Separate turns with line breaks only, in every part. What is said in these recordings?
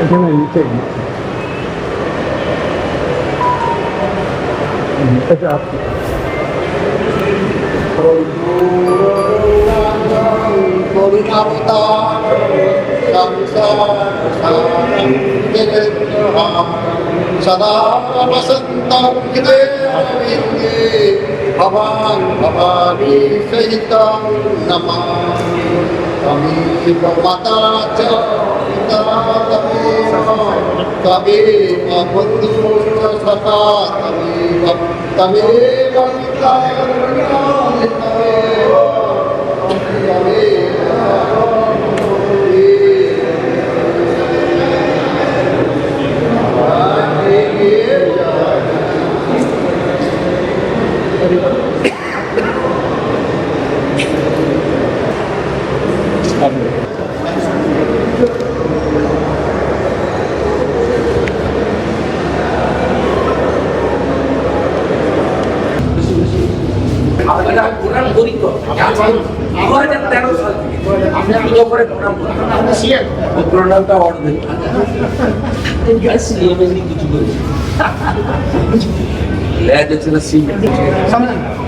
এখানে নিচে এটা আপনি
सदा वसन्तं हृदये भवान् भवानी सहितं नमामि तमेव माता च पिता तमेव बन्धुश्च सखा तमेव पिता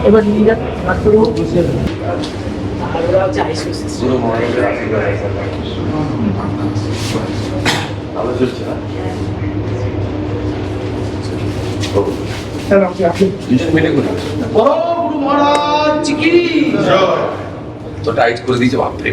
এবার নিয়ে যান
তো টাইট করে দিয়েছে বাপরে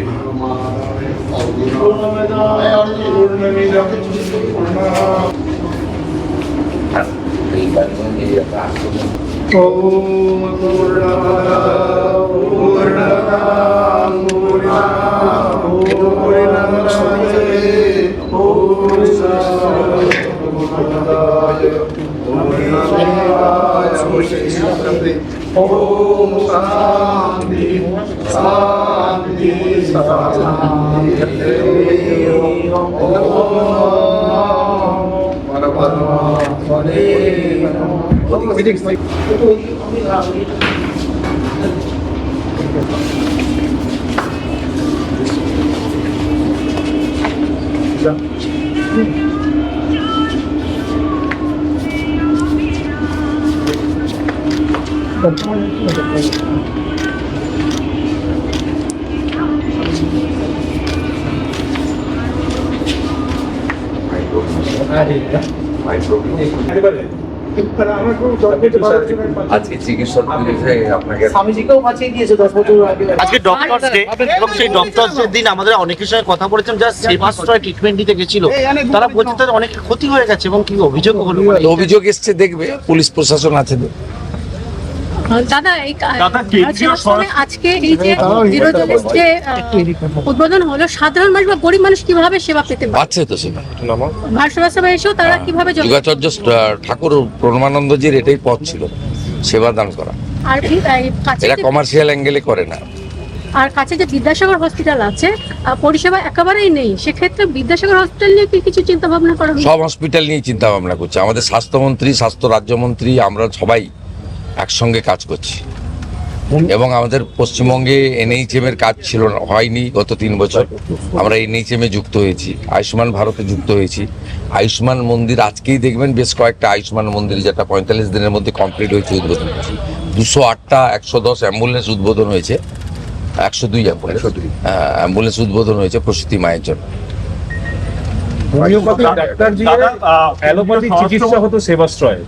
আজকে চিকিৎসক আপনাকে
স্বামীজিকেও বাঁচিয়ে দিয়েছে 10 বছর আগে।
আজকে ডক্টরস ডে এবং সেই ডক্টরস ডে দিন আমাদের অনেকের সঙ্গে কথা বলেছেন যারা সেবাশ্রয় ট্রিটমেন্ট দিতে গেছিল, তারা বলছে তাদের অনেক ক্ষতি হয়ে গেছে এবং কি অভিযোগ হলো।
অভিযোগ এসছে, দেখবে পুলিশ প্রশাসন আছে।
দাদা আজকে এই যে জিরো জলের যে উদ্বোধন হলো, সাধারণ মানুষ বা গরিব মানুষ কিভাবে সেবা পেতে পারে?
পাচ্ছে তো সেবা।
ভারসভা সভা এসেও তারা কিভাবে
যোগাচার্য ঠাকুর পরমানন্দজির এটাই পথ ছিল, সেবা দান করা।
আর কাছে
এরা কমার্শিয়াল অ্যাঙ্গেলে করে না।
আর কাছে যে বিদ্যাসাগর হসপিটাল আছে, পরিষেবা একেবারেই নেই, সেক্ষেত্রে বিদ্যাসাগর হসপিটাল নিয়ে কি কিছু চিন্তা ভাবনা করা হয়েছে?
সব হসপিটাল নিয়ে চিন্তা ভাবনা করছে। আমাদের স্বাস্থ্যমন্ত্রী, স্বাস্থ্য রাজ্যমন্ত্রী, আমরা সবাই একসঙ্গে কাজ করছি। এবং আমাদের পশ্চিমবঙ্গে এনএইচএম এর কাজ ছিল না, হয়নি গত 3 বছর। আমরা এনএইচএম এ যুক্ত হয়েছি, আয়ুষ্মান ভারতে যুক্ত হয়েছি। আয়ুষ্মান মন্দির আজকেই দেখবেন বেশ কয়েকটা আয়ুষ্মান মন্দির, যেটা 45 দিনের মধ্যে কমপ্লিট হয়েছে, উদ্বোধন হয়েছে। 208টা 110 অ্যাম্বুলেন্স উদ্বোধন হয়েছে, 102 অ্যাম্বুলেন্স উদ্বোধন হয়েছে প্রসূতি মায়ের জন্য।
অ্যালোপ্যাথিক চিকিৎসা হতো সেবাশ্রয়,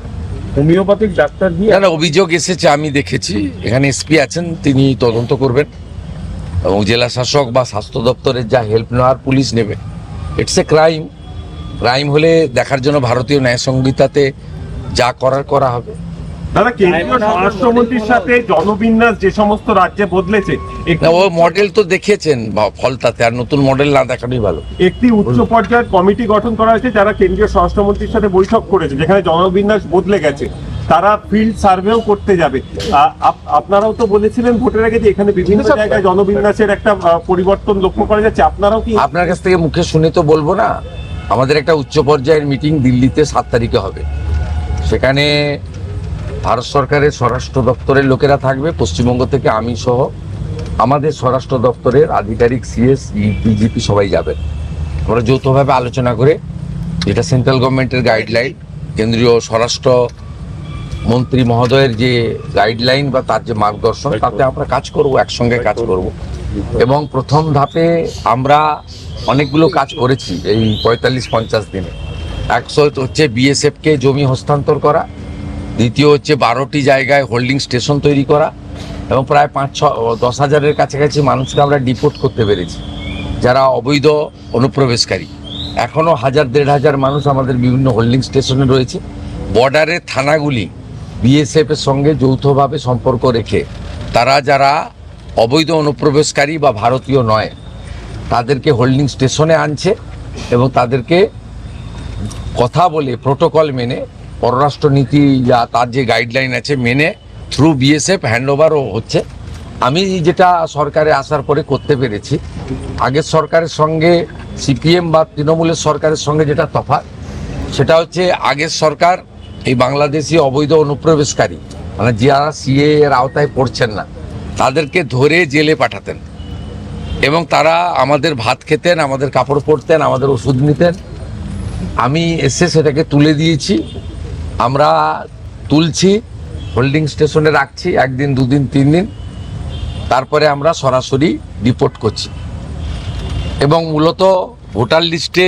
হোমিওপ্যাথিক ডাক্তার দিয়ে
না, অভিযোগ এসেছে, আমি দেখেছি। এখানে এসপি আছেন, তিনি তদন্ত করবেন এবং জেলা শাসক বা স্বাস্থ্য দপ্তরের যা হেল্প নেওয়ার পুলিশ নেবে। It's a crime. ক্রাইম হলে দেখার জন্য ভারতীয় ন্যায় সংহিতাতে যা করার করা হবে।
দাদা, কেন্দ্রীয় স্বরাষ্ট্রমন্ত্রীর সাথে জনবিন্যাস যে সমস্ত রাজ্যে বদলেছে,
ও মডেল তো দেখেছেন ফলতাতে, আর নতুন মডেল না দেখানোই ভালো।
একটি উচ্চ পর্যায়ের কমিটি গঠন করা হয়েছে যারা কেন্দ্রীয় স্বরাষ্ট্রমন্ত্রীর সাথে বৈঠক করেছে, যেখানে জনবিন্যাস বদলে গেছে। তারা ফিল্ড সার্ভেও করতে যাবে। আপনারাও তো বলেছিলেন ভোটের আগে যে এখানে বিভিন্ন জায়গায় জনবিন্যাসের একটা পরিবর্তন লক্ষ্য করা যাচ্ছে, আপনারাও কি?
আপনার কাছ থেকে মুখে শুনে তো বলবো না। আমাদের একটা উচ্চ পর্যায়ের মিটিং দিল্লিতে 7 তারিখে হবে। সেখানে ভারত সরকারের স্বরাষ্ট্র দপ্তরের লোকেরা থাকবে, পশ্চিমবঙ্গ থেকে আমি সহ আমাদের স্বরাষ্ট্র দপ্তরের আধিকারিক, সিএস, ডিজিপি সবাই যাবেন। আমরা যৌথভাবে আলোচনা করে, যেটা সেন্ট্রাল গভর্নমেন্টের গাইডলাইন, কেন্দ্রীয় স্বরাষ্ট্র মন্ত্রী মহোদয়ের যে গাইডলাইন বা তার যে মার্গদর্শন, তাতে আমরা কাজ করব, একসঙ্গে কাজ করব। এবং প্রথম ধাপে আমরা অনেকগুলো কাজ করেছি এই 45-50 দিনে। 100 হচ্ছে বিএসএফকে জমি হস্তান্তর করা, দ্বিতীয় হচ্ছে 12টি জায়গায় হোল্ডিং স্টেশন তৈরি করা, এবং প্রায় 5-10 হাজারের কাছাকাছি মানুষকে আমরা ডিপোর্ট করতে পেরেছি যারা অবৈধ অনুপ্রবেশকারী। এখনও 1000-1500 মানুষ আমাদের বিভিন্ন হোল্ডিং স্টেশনে রয়েছে। বর্ডারের থানাগুলি বিএসএফের সঙ্গে যৌথভাবে সম্পর্ক রেখে তারা যারা অবৈধ অনুপ্রবেশকারী বা ভারতীয় নয় তাদেরকে হোল্ডিং স্টেশনে আনছে এবং তাদেরকে কথা বলে প্রোটোকল মেনে, পররাষ্ট্র নীতি যা তার যে গাইডলাইন আছে মেনে থ্রু বিএসএফ হ্যান্ডওভারও হচ্ছে। আমি যেটা সরকারে আসার পরে করতে পেরেছি, আগের সরকারের সঙ্গে সিপিএম বা তৃণমূলের সরকারের সঙ্গে যেটা তফাৎ, সেটা হচ্ছে আগের সরকার এই বাংলাদেশি অবৈধ অনুপ্রবেশকারী মানে যারা সিএ এর আওতায় পড়ছেন না তাদেরকে ধরে জেলে পাঠাতেন এবং তারা আমাদের ভাত খেতেন, আমাদের কাপড় পরতেন, আমাদের ওষুধ নিতেন। আমি এসে সেটাকে তুলে দিয়েছি, আমরা তুলছি, হোল্ডিং স্টেশনে রাখছি 1 দিন 2 দিন 3 দিন, তারপরে আমরা সরাসরি ডিপোর্ট করছি। এবং মূলত ভোটার লিস্টে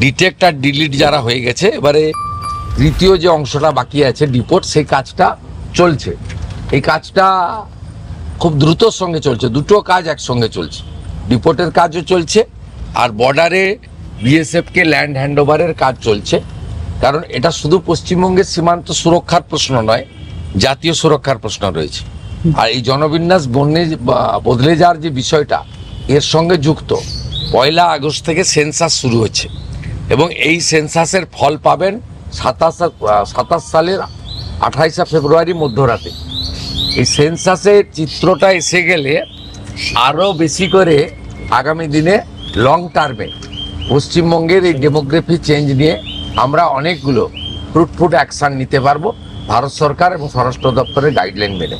ডিটেক্ট আর ডিলিট যারা হয়ে গেছে, এবারে তৃতীয় যে অংশটা বাকি আছে ডিপোর্ট, সেই কাজটা চলছে। এই কাজটা খুব দ্রুতর সঙ্গে চলছে, দুটো কাজ একসঙ্গে চলছে, ডিপোর্টের কাজও চলছে আর বর্ডারে বিএসএফকে ল্যান্ড হ্যান্ডওভারের কাজ চলছে। কারণ এটা শুধু পশ্চিমবঙ্গের সীমান্ত সুরক্ষার প্রশ্ন নয়, জাতীয় সুরক্ষার প্রশ্ন রয়েছে। আর এই জনবিন্যাস বদলে যাওয়ার যে বিষয়টা এর সঙ্গে যুক্ত, 1 আগস্ট থেকে সেন্সাস শুরু হচ্ছে এবং এই সেন্সাসের ফল পাবেন 27 সালের 28 ফেব্রুয়ারি মধ্যরাতে। এই সেন্সাসের চিত্রটা এসে গেলে আরও বেশি করে আগামী দিনে লং টার্মে পশ্চিমবঙ্গের এই ডেমোগ্রাফি চেঞ্জ নিয়ে আমরা অনেকগুলো ফ্রুটফুল অ্যাকশন নিতে পারবো ভারত সরকার এবং স্বরাষ্ট্র দপ্তরের গাইডলাইন মেনে।